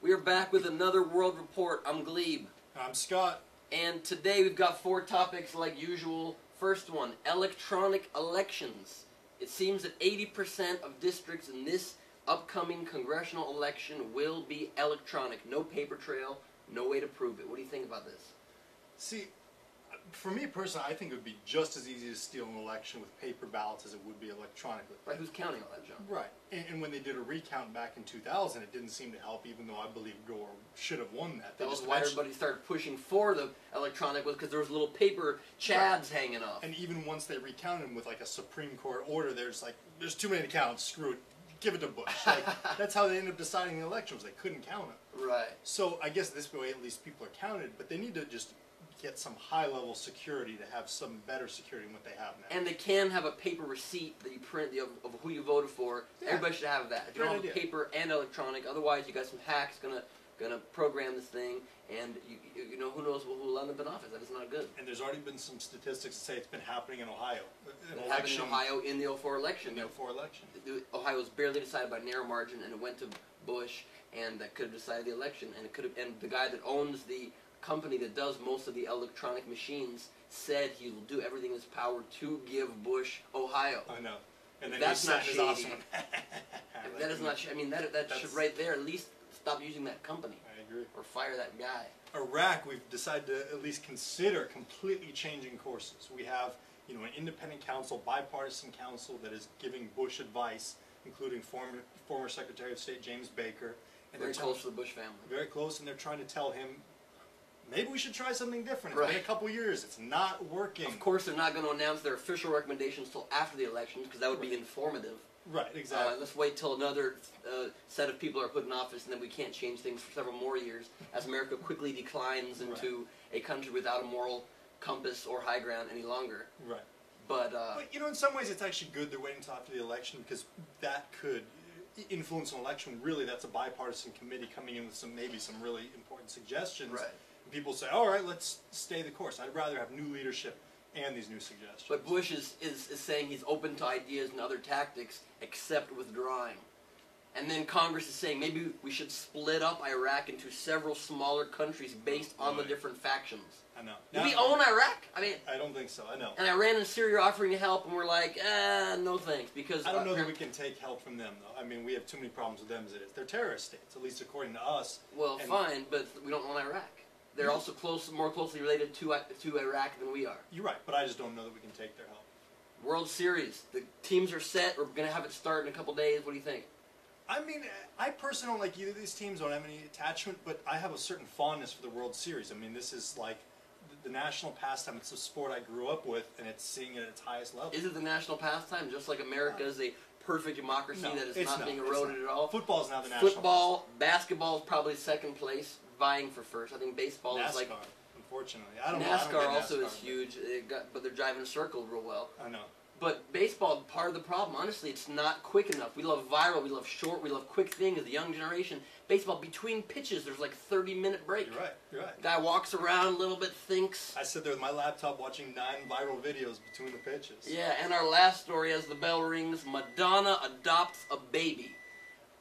We are back with another World Report. I'm Gleib. I'm Scott. And today we've got 4 topics like usual. First one, electronic elections. It seems that 80% of districts in this upcoming congressional election will be electronic. No paper trail, no way to prove it. What do you think about this? See, for me personally, I think it would be just as easy to steal an election with paper ballots as it would be electronically. Right, who's counting all that junk? Right, and when they did a recount back in 2000, it didn't seem to help, even though I believe Gore should have won that. That was why everybody started pushing for the electronic, was because there was little paper chads hanging off. And even once they recounted them with like a Supreme Court order, there's too many to count, screw it, give it to Bush. Like, that's how they ended up deciding the elections. They couldn't count it. Right. So I guess this way at least people are counted, but they need to just get some high-level security to have some better security than what they have now. And they can have a paper receipt that you print of who you voted for. Yeah. Everybody should have that. If you don't have paper and electronic, otherwise you got some hacks gonna program this thing, and you know, who knows who will end up in office. That is not good. And there's already been some statistics that say it's been happening in Ohio. It happened in Ohio in the 2004 election. In the 2004 election. Ohio was barely decided by a narrow margin, and it went to Bush, and that could have decided the election. And it could have. And the guy that owns the company that does most of the electronic machines said he will do everything in his power to give Bush Ohio. I know. And then that's not shady. Awesome. That is not. I mean, that should right there at least stop using that company. I agree. Or fire that guy. Iraq, we've decided to at least consider completely changing courses. We have, an independent council, bipartisan council that is giving Bush advice, including former Secretary of State James Baker. And very close to the Bush family. Very close, and they're trying to tell him, maybe we should try something different. It's right. been a couple years. It's not working. Of course, they're not going to announce their official recommendations till after the elections, because that would be informative. Right, exactly. Let's wait till another set of people are put in office, and then we can't change things for several more years, as America quickly declines into a country without a moral compass or high ground any longer. Right. But in some ways it's actually good they're waiting until after the election, because that could influence an election. Really, that's a bipartisan committee coming in with maybe some really important suggestions. Right. And people say, all right, let's stay the course. I'd rather have new leadership and these new suggestions. But Bush is saying he's open to ideas and other tactics, except withdrawing. And then Congress is saying maybe we should split up Iraq into several smaller countries based on the different factions. I know. Do we own Iraq? I mean, I don't think so. I know. And Iran and Syria are offering help, and we're like, no thanks, because I don't know that we can take help from them, though. I mean, we have too many problems with them as it is. They're terrorist states, at least according to us. Well, fine, but we don't own Iraq. They're also more closely related to Iraq than we are. You're right, but I just don't know that we can take their help. World Series. The teams are set. We're going to have it start in a couple days. What do you think? I mean, I personally don't like either of these teams. Don't have any attachment, but I have a certain fondness for the World Series. I mean, this is like the national pastime. It's a sport I grew up with, and it's seeing it at its highest level. Is it the national pastime, just like America is a perfect democracy that is not being eroded at all? Football is now the national Football, basketball is probably second place, vying for first. I think baseball NASCAR, is like... unfortunately. NASCAR also is huge, but they're driving a circle real well. I know. But baseball, part of the problem, honestly, it's not quick enough. We love viral, we love short, we love quick things, the young generation. Baseball, between pitches, there's like 30-minute break. You're right, you're right. Guy walks around a little bit, thinks. I sit there with my laptop watching 9 viral videos between the pitches. Yeah, and our last story, as the bell rings, Madonna adopts a baby.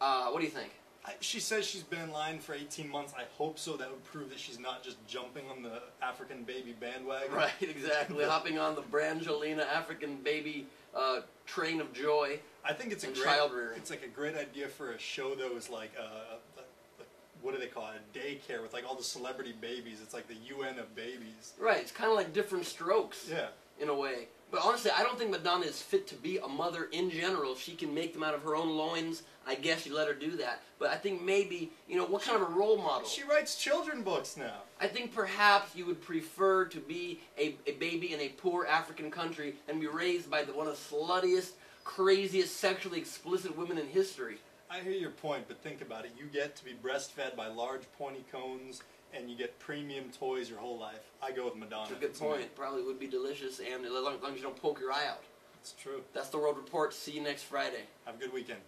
What do you think? She says she's been in line for 18 months. I hope so. That would prove that she's not just jumping on the African baby bandwagon. Right, exactly. Hopping on the Brangelina African baby train of joy. I think it's child rearing. It's like a great idea for a show that was like what do they call it? A daycare with like all the celebrity babies. It's like the UN of babies. Right. It's kind of like Different Strokes. Yeah. In a way. But honestly, I don't think Madonna is fit to be a mother in general. If she can make them out of her own loins, I guess you let her do that. But I think maybe, what kind of a role model? She writes children's books now. I think perhaps you would prefer to be a baby in a poor African country and be raised by one of the sluttiest, craziest, sexually explicit women in history. I hear your point, but think about it. You get to be breastfed by large pointy cones, and you get premium toys your whole life. I go with Madonna. That's a good point. Probably would be delicious, and as long as you don't poke your eye out. It's true. That's the World Report. See you next Friday. Have a good weekend.